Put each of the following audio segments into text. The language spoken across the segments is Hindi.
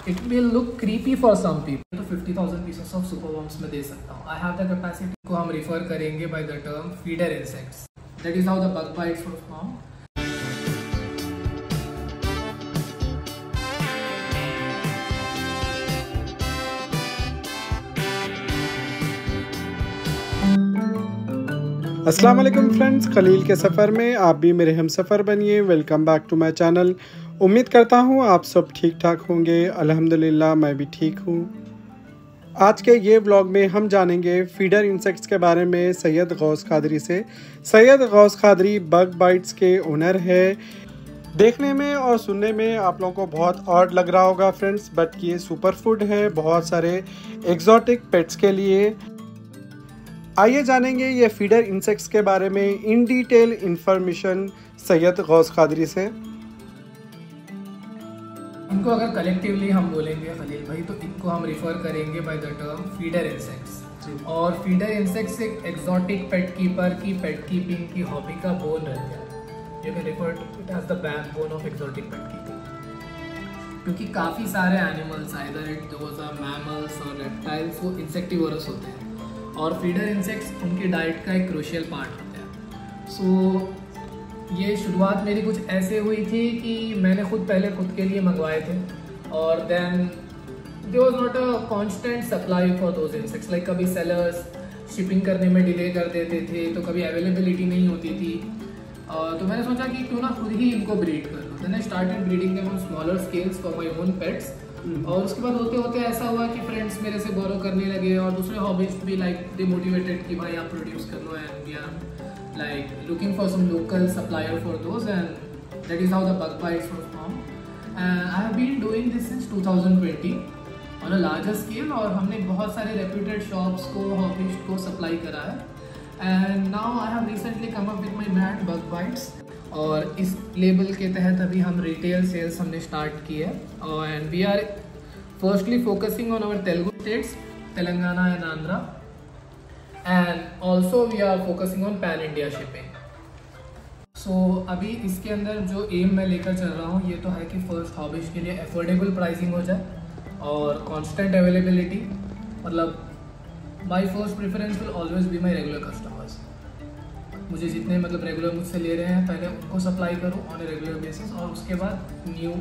It will look creepy for some people. तो 50,000 pieces of superworms में दे सकता हूँ. I have the capacity. को हम refer करेंगे by the term feeder insects. That is how the bug bites will form. अस्सलाम वालेकुम फ्रेंड्स, खलील के सफ़र में आप भी मेरे हम सफ़र बनिए। Welcome back to my channel. उम्मीद करता हूँ आप सब ठीक ठाक होंगे। अल्हम्दुलिल्लाह मैं भी ठीक हूँ। आज के ये व्लॉग में हम जानेंगे फीडर इंसेक्ट्स के बारे में सैयद गौस कादरी से। सैयद गौस कादरी बग बाइट्स के ओनर है। देखने में और सुनने में आप लोगों को बहुत ऑड लग रहा होगा फ्रेंड्स, बट ये सुपर फूड है बहुत सारे एग्जॉटिक पेट्स के लिए। आइए जानेंगे ये फीडर इंसेक्ट्स के बारे में in detail information Syed Ghaus Qadri से। इनको अगर कलेक्टिवली हम बोलेंगे खलील भाई, तो इनको हम रिफर करेंगे by the term feeder insects. और फीडर इंसेक्ट्स एक एग्जॉटिक पेट कीपर की पेट कीपिंग की हॉबी का बोन रहता है। You can refer to it as the backbone of exotic pet keeping, क्योंकि काफ़ी सारे animals either it those are mammals और रेप्टाइल्स वो इंसेक्टिवोरस होते हैं और फीडर इंसेक्ट्स उनकी डाइट का एक क्रूशियल पार्ट होता है। सो ये शुरुआत मेरी कुछ ऐसे हुई थी कि मैंने पहले खुद के लिए मंगवाए थे और then there was not a constant supply for those insects. Like कभी सेलर्स शिपिंग करने में डिले कर देते थे, तो कभी अवेलेबिलिटी नहीं होती थी। तो मैंने सोचा कि क्यों ना खुद ही इनको ब्रीड कर लूँ। Then I started breeding them on smaller scales for my own pets. और उसके बाद होते होते ऐसा हुआ कि फ्रेंड्स मेरे से बोरो करने लगे और दूसरे हॉबीज भी लाइक दे मोटिवेटेड कि भाई आप प्रोड्यूस कर लो and we are like looking for some local supplier for those and that is how the bug bites were form. I have been doing this since 2020 on a larger scale और हमने बहुत सारे रेप्यूटेड शॉप्स को हॉबीज को सप्लाई करा है। And now I have recently come up with my brand bug bites और इस लेबल के तहत अभी हम रिटेल सेल्स हमने स्टार्ट की है। And we are firstly focusing on our Telugu states Telangana and Andhra and also we are focusing on pan India shipping. So अभी इसके अंदर जो एम मैं लेकर चल रहा हूँ ये तो है कि फर्स्ट हॉबीज के लिए अफोर्डेबल प्राइसिंग हो जाए और कॉन्स्टेंट अवेलेबिलिटी। मतलब my first preference will always be my regular customers. मुझे जितने मतलब रेगुलर मुझसे ले रहे हैं पहले उनको सप्लाई करूँ ऑन ए रेगुलर बेसिस और उसके बाद न्यू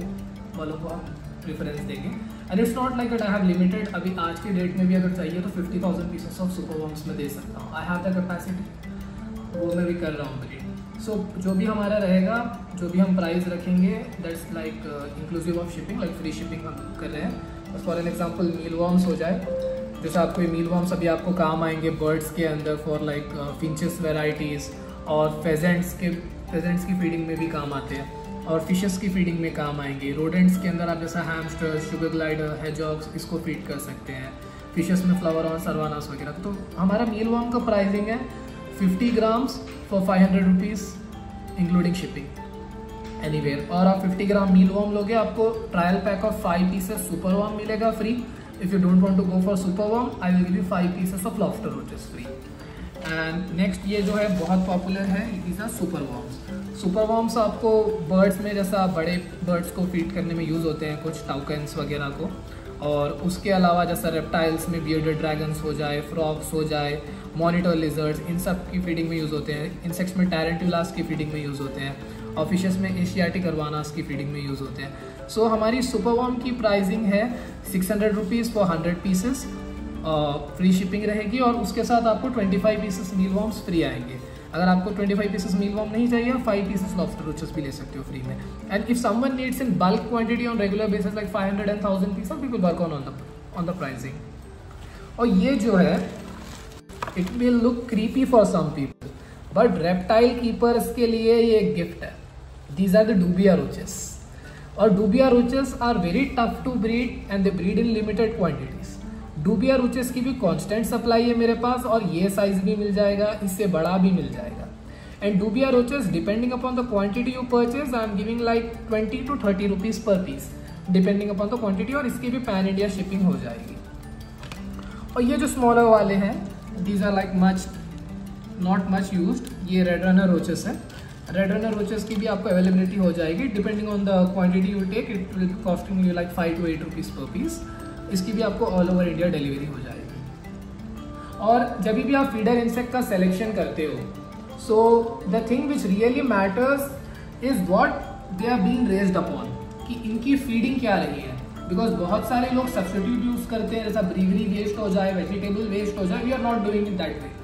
वालों को हम प्रेफरेंस देंगे। And it's not like that I have limited. अभी आज के डेट में भी अगर चाहिए तो 50,000 पीसेस ऑफ सुपरवर्म्स में दे सकता हूँ। आई हैव द कैपेसिटी, वो मैं भी कर रहा हूँ ब्रीड। सो जो भी हमारा रहेगा, जो भी हम प्राइस रखेंगे that's like inclusive of shipping, like free shipping हम कर रहे हैं। For an example mealworms हो जाए, जैसे आपको ये मील वर्म्स अभी आपको काम आएंगे बर्ड्स के अंदर फॉर लाइक फिंचेस वेराइटीज़ और फेजेंट्स की फीडिंग में भी काम आते हैं और फिशेस की फीडिंग में काम आएंगे। रोडेंट्स के अंदर आप जैसा हैमस्टर्स, शुगर ग्लाइडर, हेजॉग्स इसको फीड कर सकते हैं। फिशेस में फ्लावर ऑन, सर्वानास वगैरह। तो हमारा मील वर्म का प्राइसिंग है 50 grams for 500 rupees including shipping anywhere. और आप 50 ग्राम मील वर्म लोगे आपको trial pack of 5 pieces super worm मिलेगा free. If you don't want to go for super worm I will give you 5 pieces of lobster roaches free. And next ये जो है बहुत पॉपुलर है, it are super worms. Super worms आपको बर्ड्स में जैसा बड़े बर्ड्स को फीड करने में यूज़ होते हैं, कुछ टाउकेंस वगैरह को। और उसके अलावा जैसा रेप्टाइल्स में बियर्डेड ड्रैगन्स हो जाए, फ्रॉग्स हो जाए, मॉनिटर लिजर्ड्स, इन सब की फीडिंग में यूज़ होते हैं। इंसेक्ट्स में टैरेंटुलास की फीडिंग में यूज़ होते हैं और फिशेस में एशियाटिक अरवानास की फीडिंग में यूज़ होते हैं। सो हमारी सुपर वर्म की प्राइसिंग है 600 rupees for 100 pieces. Free shipping रहेगी और उसके साथ आपको 25 पीसेस मील वर्म्स फ्री आएंगे। अगर आपको 25 पीसेस मील वर्म नहीं चाहिए, 5 पीसेस लॉबस्टर रोचेस भी ले सकते हो फ्री में। And if someone needs in bulk quantity on regular basis like 500 and 1000 pieces, we will work on the pricing. और ये जो है it will look creepy for some people, but reptile keepers के लिए ये एक गिफ्ट है। These are the dubia roaches और dubia roaches are very tough to breed and they breed in limited quantities. Dubia roaches की भी कांस्टेंट सप्लाई है मेरे पास और ये साइज भी मिल जाएगा, इससे बड़ा भी मिल जाएगा। And dubia roaches depending upon the quantity you purchase I am giving like 20 to 30 rupees per piece depending upon the quantity, और इसकी भी पैन इंडिया शिपिंग हो जाएगी। और ये जो स्मॉलर वाले हैं these are like not much used. ये रेड रनर रोचेस है रेड रनर रोचेस की भी आपको अवेलेबिलिटी हो जाएगी, depending on the quantity you take, it will costing you like 5 to 8 rupees per piece. इसकी भी आपको ऑल ओवर इंडिया डिलीवरी हो जाएगी। और जब भी आप फीडर इंसेक्ट का सिलेक्शन करते हो, so the thing which really matters is what they are being raised upon, कि इनकी फीडिंग क्या रही है। बिकॉज बहुत सारे लोग सब्स्टिट्यूट यूज करते हैं, जैसा ब्रीवरी वेस्ट हो जाए, वेजिटेबल वेस्ट हो जाए, we are not doing it that way.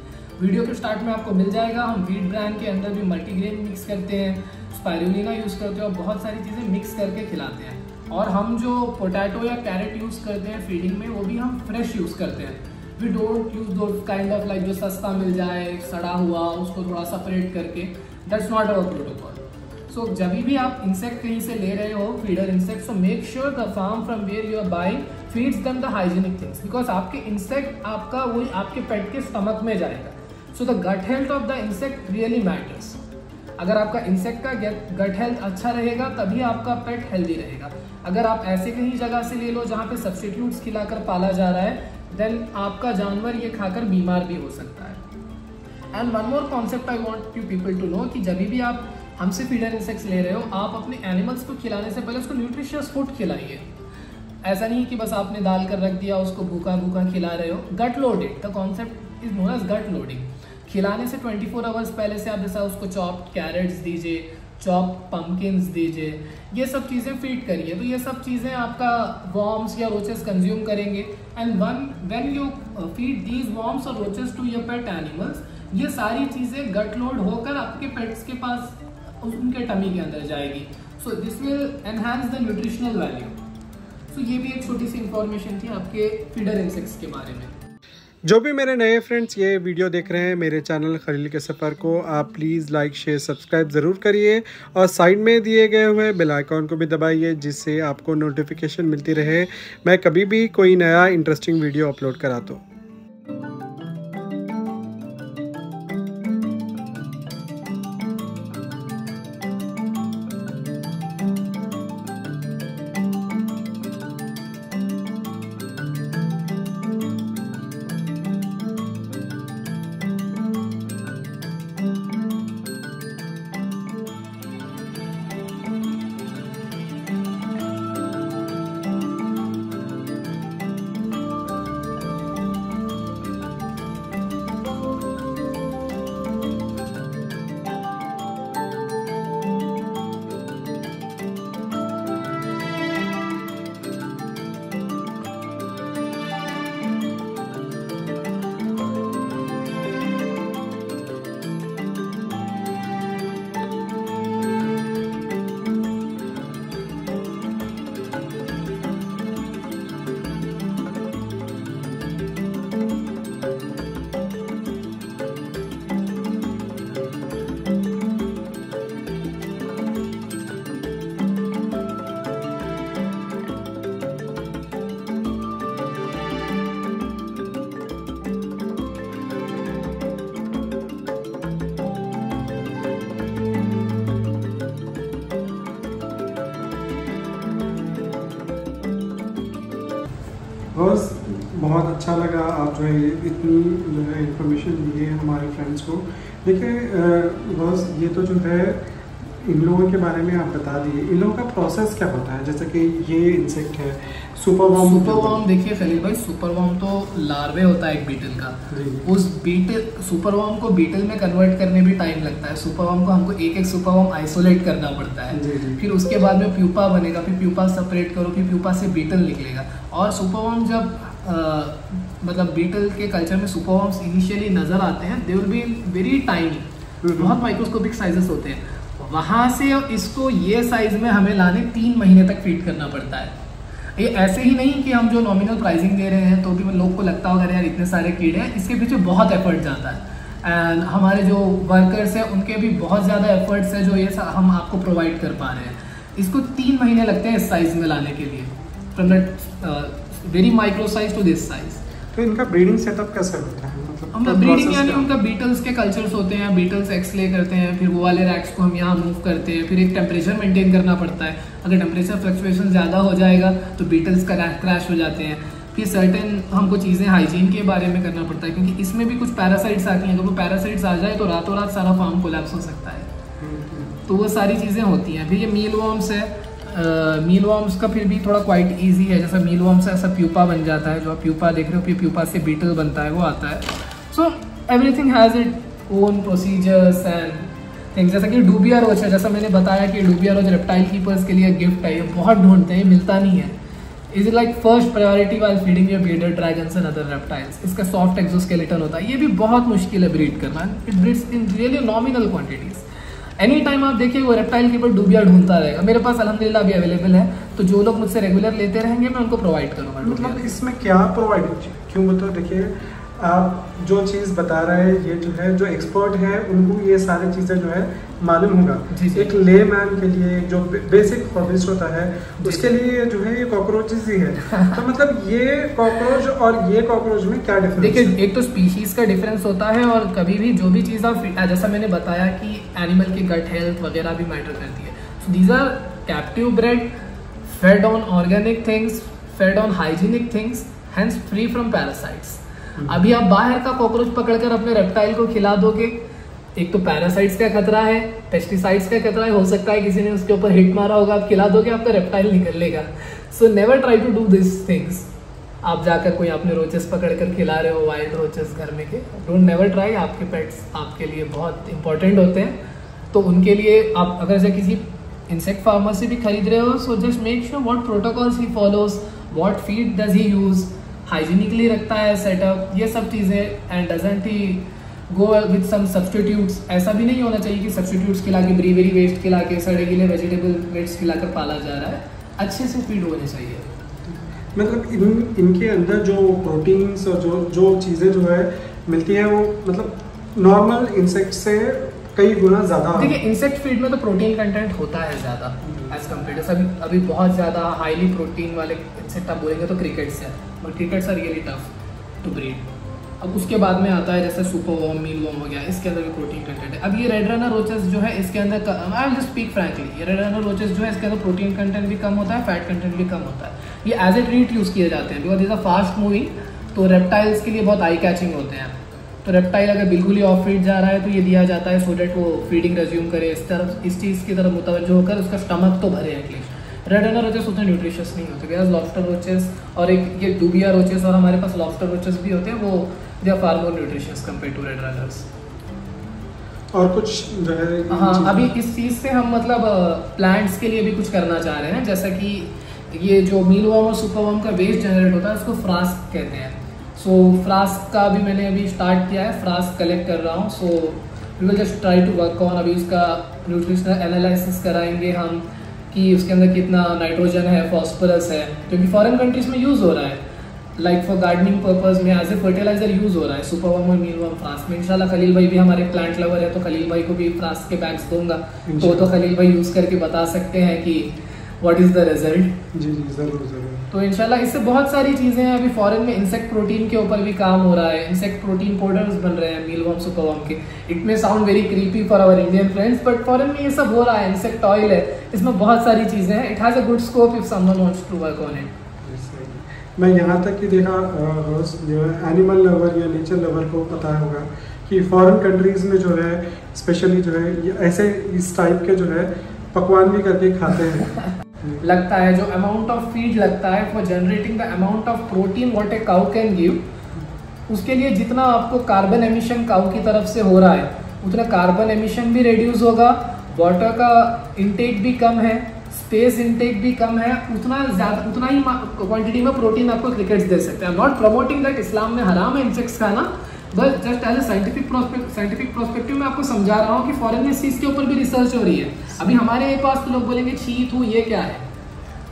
Video के स्टार्ट में आपको मिल जाएगा, हम व्हीट ब्रांड के अंदर भी मल्टीग्रेन मिक्स करते हैं, स्पाइरुलिना यूज करते हैं और बहुत सारी चीज़ें मिक्स करके खिलाते हैं। और हम जो पोटैटो या कैरेट यूज करते हैं फीडिंग में, वो भी हम फ्रेश यूज करते हैं। वी डोंट यूज दो काइंड ऑफ लाइक जो सस्ता मिल जाए सड़ा हुआ, उसको थोड़ा सेपरेट करके, that's not our protocol. So जब भी आप इंसेक्ट कहीं से ले रहे हो, feeder insect, so make sure the farm from where you are buying feeds them the hygienic things, because आपके इंसेक्ट आपका वही आपके पेट के स्टमक में जाएगा। So the gut health of the insect really matters. अगर आपका इंसेक्ट का गट हेल्थ अच्छा रहेगा तभी आपका पेट हेल्दी रहेगा। अगर आप ऐसे कहीं जगह से ले लो जहाँ पे सब्स्टिट्यूट्स खिलाकर पाला जा रहा है, देन आपका जानवर ये खाकर बीमार भी हो सकता है। And one more concept I want you people to know, कि जब भी आप हमसे फीडर इंसेक्ट्स ले रहे हो, आप अपने एनिमल्स को खिलाने से पहले उसको न्यूट्रिशियस फूड खिलाइए। ऐसा नहीं कि बस आपने दाल कर रख दिया, उसको भूखा भूखा खिला रहे हो। Gut loaded, the concept is known as gut loading. खिलाने से 24 आवर्स पहले से आप जैसा उसको चॉप्ड कैरेट्स दीजिए, चॉप्ड पम्पकिन्स दीजिए, ये सब चीज़ें फीड करिए। तो ये सब चीज़ें आपका वॉर्म्स या रोचेस कंज्यूम करेंगे। And when you feed these worms और रोचेस टू योर पेट एनिमल्स, ये सारी चीज़ें गट लोड होकर आपके पेट्स के पास उनके टमी के अंदर जाएगी। So this will enhance the nutritional value. So ये भी एक छोटी सी इंफॉर्मेशन थी आपके फीडर इंसेक्ट्स के बारे में। जो भी मेरे नए फ्रेंड्स ये वीडियो देख रहे हैं मेरे चैनल खलील के सफ़र को, आप प्लीज़ लाइक शेयर सब्सक्राइब ज़रूर करिए और साइड में दिए गए हुए बेल आइकॉन को भी दबाइए, जिससे आपको नोटिफिकेशन मिलती रहे मैं कभी भी कोई नया इंटरेस्टिंग वीडियो अपलोड कराता हूँ। बस बहुत अच्छा लगा आप जो है इतनी जो है इन्फॉर्मेशन दी है हमारे फ्रेंड्स को। देखिए बस ये तो जो है इन लोगों के बारे में आप बता दिए, इन लोगों का प्रोसेस क्या होता है। जैसे कि ये इंसेक्ट है सुपरवॉर्म, देखिए खलील भाई, सुपरवॉर्म तो लार्वे होता है एक बीटल का। उस बीटल सुपरवॉर्म को बीटल में कन्वर्ट करने भी टाइम लगता है। सुपरवॉर्म को हमको एक एक सुपरवॉर्म आइसोलेट करना पड़ता है। फिर उसके बाद में प्यूपा बनेगा, फिर प्यूपा सेपरेट करो, फिर प्यूपा से बीटल निकलेगा। और सुपरवॉर्म जब मतलब बीटल के कल्चर में सुपरवॉर्म्स इनिशियली नजर आते हैं, they will be very tiny, बहुत माइक्रोस्कोपिक साइजेस होते हैं। वहाँ से इसको ये साइज में हमें लाने 3 महीने तक फीड करना पड़ता है। ये ऐसे ही नहीं कि हम जो नॉमिनल प्राइसिंग दे रहे हैं तो भी लोग को लगता होगा यार इतने सारे कीड़े हैं, इसके पीछे बहुत एफर्ट जाता है। एंड हमारे जो वर्कर्स हैं उनके भी बहुत ज़्यादा एफर्ट्स है जो ये हम आपको प्रोवाइड कर पा रहे हैं। इसको 3 महीने लगते हैं इस साइज में लाने के लिए, from that very micro size to this size. तो इनका ब्रीडिंग सेटअप कैसे होता है? मतलब ब्रीडिंग यानी उनका बीटल्स के कल्चर्स होते हैं, बीटल्स एक्स ले करते हैं, फिर वो वाले रैक्स को हम यहाँ मूव करते हैं, फिर एक टेम्परेचर मेंटेन करना पड़ता है। अगर टेम्परेचर फ्लक्चुएशन ज़्यादा हो जाएगा तो बीटल्स क्रैश हो जाते हैं। फिर सर्टेन हमको चीज़ें हाइजीन के बारे में करना पड़ता है, क्योंकि इसमें भी कुछ पैरासाइट्स आती हैं। अगर वो पैरासाइट्स आ जाए तो रातों रात सारा फार्म कोलैप्स हो सकता है। तो वो सारी चीज़ें होती हैं। फिर ये मील वॉर्म्स है, मील वॉर्म्स का फिर भी थोड़ा क्वाइट ईजी है। जैसा मील वॉर्म से ऐसा प्यूपा बन जाता है, जो आप प्यूपा देख रहे हो, फिर प्यूपा से बीटल बनता है, वो आता है। So everything has it own procedures and things. जैसा कि डूबिया रोच है, जैसा मैंने बताया कि डूबिया रोच रेप्टाइल कीपर्स के लिए गिफ्ट है, ये बहुत ढूंढते हैं, मिलता नहीं है। Is like first priority while feeding your bearded dragons and other reptiles. इसका सॉफ्ट एक्सोस्केलेटन होता है, ये भी बहुत मुश्किल है ब्रीड करना। It breeds in really nominal quantities. Any time आप देखिए वो रेप्टाइल कीपर डूबिया ढूंढता रहेगा। मेरे पास अल्हम्दुलिल्लाह अभी अवेलेबल है, तो जो लोग मुझसे रेगुलर लेते रहेंगे मैं उनको प्रोवाइड करूँगा। मतलब इसमें क्या प्रोवाइड क्यों, मतलब देखिए आप जो चीज़ बता रहे हैं, ये जो है जो एक्सपर्ट है उनको ये सारी चीज़ें जो है मालूम होगा। एक ले मैन के लिए जो बेसिक हॉबीज होता है उसके लिए जो है ये कॉकरोचेस ही है। तो मतलब ये कॉकरोच और ये कॉकरोच में क्या डिफरेंस? देखिए एक तो स्पीशीज का डिफरेंस होता है, और कभी भी जो भी चीज़ आप, जैसा मैंने बताया कि एनिमल की गट हेल्थ वगैरह भी मैटर करती है। So these are captive bred, fed on organic things, fed on hygienic things, hence free from parasites. अभी आप बाहर का कॉकरोच पकड़कर अपने रेप्टाइल को खिला दोगे, एक तो पैरासाइट्स का खतरा है, पेस्टिसाइड्स का खतरा है, हो सकता है किसी ने उसके ऊपर हिट मारा होगा, आप खिला दोगे आपका रेप्टाइल निकल लेगा। So never try to do this things. आप जाकर कोई अपने रोचेस पकड़कर खिला रहे हो, वाइल्ड रोचेस घर में के, डोंट नेवर ट्राई। आपके पेट्स आपके लिए बहुत इंपॉर्टेंट होते हैं, तो उनके लिए आप अगर से किसी इंसेक्ट फार्मर से भी खरीद रहे हो, so just make sure what protocols he follows, what feed does he use, hygienically रखता है सेटअप, ये सब चीज़ें, and doesn't he go with some substitutes. ऐसा भी नहीं होना चाहिए कि सब्सटीट्यूट्स खिला के, ब्रीवेरी वेस्ट खिला के, सड़े गीले वेजिटेबल वेस्ट खिलाकर पाला जा रहा है। अच्छे से फीड होने चाहिए। मतलब इनके अंदर जो प्रोटीन्स और जो चीज़ें जो है मिलती हैं वो मतलब नॉर्मल इंसेक्ट से कई गुना ज़्यादा। देखिए इंसेक्ट फीड में तो प्रोटीन कंटेंट होता है ज़्यादा एज कम्पेयर टू अभी बहुत ज़्यादा हाईली प्रोटीन वाले इंसेक्ट आप बोलेंगे तो क्रिकेट्स है, but crickets are really tough to breed. अब उसके बाद में आता है जैसे सुपर वॉर्म, मील वॉर्म हो गया, इसके अंदर भी प्रोटीन कंटेंट है। अब ये रेड रनर रोचेस जो है इसके अंदर, I will just speak frankly, ये रेड रनर रोचेस जो है इसके अंदर प्रोटीन कंटेंट भी कम होता है, फैट कंटेंट भी कम होता है। ये एज ए ट्रीट यूज़ किए जाते हैं, because this are fast moving, तो रेप्टाइल्स के लिए बहुत आई कैचिंग होते हैं। तो रेप्टाइल अगर बिल्कुल ही ऑफ फीड जा रहा है तो ये दिया जाता है सो डेट वो फीडिंग रेज्यूम करे, इस चीज़ की तरफ मुतवज्जो होकर उसका स्टमक तो भरे एटलीस्ट। रेड रनर रोचेस उतने न्यूट्रिशियस नहीं होते, बिकॉज लॉबस्टर रोचेस और एक ये डूबिया रोचेस और हमारे पास लॉबस्टर रोचेस भी होते हैं, वो they are far more nutritious compare to red runners. और कुछ जो है, हाँ अभी इस चीज़ से हम मतलब प्लांट्स के लिए भी कुछ करना चाह रहे हैं, जैसा कि ये जो मील वॉर्म और सुपर वॉर्म का वेस्ट जनरेट होता है उसको फ्रास्क कहते हैं। सो फ्रास्क का भी मैंने अभी स्टार्ट किया है, फ्रास्क कलेक्ट कर रहा हूँ। So we will just try to work on, अभी उसका न्यूट्रिशनल एनालिसिस कराएंगे हम कि उसके अंदर कितना नाइट्रोजन है, फॉस्फोरस है, क्योंकि फॉरेन कंट्रीज में यूज़ हो रहा है, लाइक फॉर गार्डनिंग पर्पज में एज ए फर्टिलाइजर यूज़ हो रहा है सुपर वॉर्म और मील वॉर्म फ्रास्क में। इंशाल्लाह खलील भाई भी हमारे प्लांट लवर है, तो खलील भाई को भी फ्रास्क के बैग्स दूंगा, तो खलील भाई यूज़ करके बता सकते हैं कि व्हाट इज़ द रिजल्ट। जी जी ज़रूर ज़रूर। तो इंशाल्लाह इससे बहुत सारी चीज़ें हैं। अभी फॉरेन में इंसेक्ट प्रोटीन के ऊपर भी काम हो रहा है, इंसेक्ट प्रोटीन पाउडर्स बन रहे हैं मील वॉर्म सुपर वॉर्म के। It may sound very creepy for our Indian friends, but foreign में ये सब हो रहा है। इंसेक्ट ऑयल है, इसमें बहुत सारी चीज़ें हैं। It has a good scope if someone wants to work on it. मैं यहाँ तक कि देखा जो एनिमल लवर या नेचर लवर को पता होगा कि फॉरेन कंट्रीज़ में जो है स्पेशली जो है ऐसे इस टाइप के जो है पकवान भी करके खाते हैं। लगता है जो अमाउंट ऑफ फीड लगता है for generating the amount of protein what a cow can give, उसके लिए जितना आपको कार्बन एमिशन काउ की तरफ से हो रहा है उतना कार्बन एमिशन भी रिड्यूस होगा, वाटर का इंटेक भी कम है, स्पेस इंटेक भी कम है, उतना ही क्वांटिटी में प्रोटीन आपको क्रिकेट्स दे सकते हैं। I am not promoting that इस्लाम में हराम है इंसेक्ट्स खाना, but just as a scientific prospective में आपको समझा रहा हूँ कि फॉरेन में इस चीज़ के ऊपर भी रिसर्च हो रही है। अभी हमारे पास तो लोग बोलेंगे छी थू ये क्या है,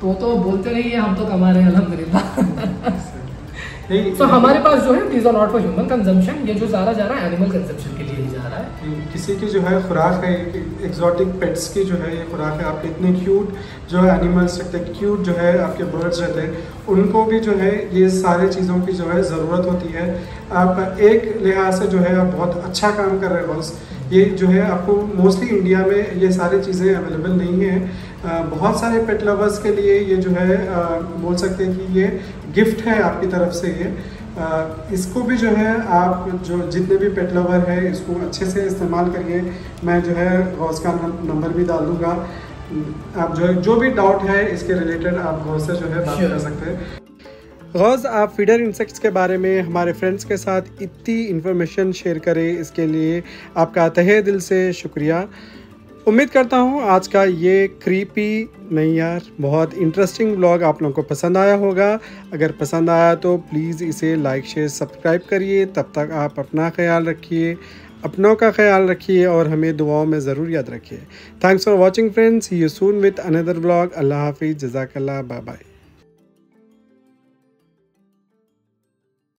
तो बोलते रहिए, हम तो कमा रहे हैं अल्हम्दुलिल्लाह। तो हमारे पास जो है these are not for human consumption, ये जो सारा जा रहा है एनिमल कंजम्पशन के लिए ही जा रहा है। किसी की जो है खुराक है, एक्जॉटिक पेट्स की जो है ये खुराक है, आपके इतने क्यूट जो है एनिमल्स रहते हैं, क्यूट जो है आपके बर्ड्स रहते हैं, उनको भी जो है ये सारे चीज़ों की जो है ज़रूरत होती है। आप एक लिहाज से जो है आप बहुत अच्छा काम कर रहे हैं बॉस। ये जो है आपको मोस्टली इंडिया में ये सारी चीज़ें अवेलेबल नहीं है। बहुत सारे पेट लवर्स के लिए ये जो है बोल सकते हैं कि ये गिफ्ट है आपकी तरफ से ये, इसको भी जो है आप जो जितने भी पेट लवर है इसको अच्छे से इस्तेमाल करिए। मैं जो है गौस का नंबर भी डाल दूँगा। आप जो भी डाउट है इसके रिलेटेड आप गौस से जो है बात कर सकते हैं। गौस, आप फीडर इंसेक्ट्स के बारे में हमारे फ्रेंड्स के साथ इतनी इन्फॉर्मेशन शेयर करें, इसके लिए आपका तहे दिल से शुक्रिया। उम्मीद करता हूँ आज का ये क्रीपी नहीं यार बहुत इंटरेस्टिंग व्लॉग आप लोगों को पसंद आया होगा। अगर पसंद आया तो प्लीज़ इसे लाइक शेयर सब्सक्राइब करिए। तब तक आप अपना ख्याल रखिए, अपनों का ख्याल रखिए और हमें दुआओं में ज़रूर याद रखिए। Thanks for watching friends, see you soon with another vlog. अल्लाह हाफिज़, जज़ाकल्लाह, बाय बाय।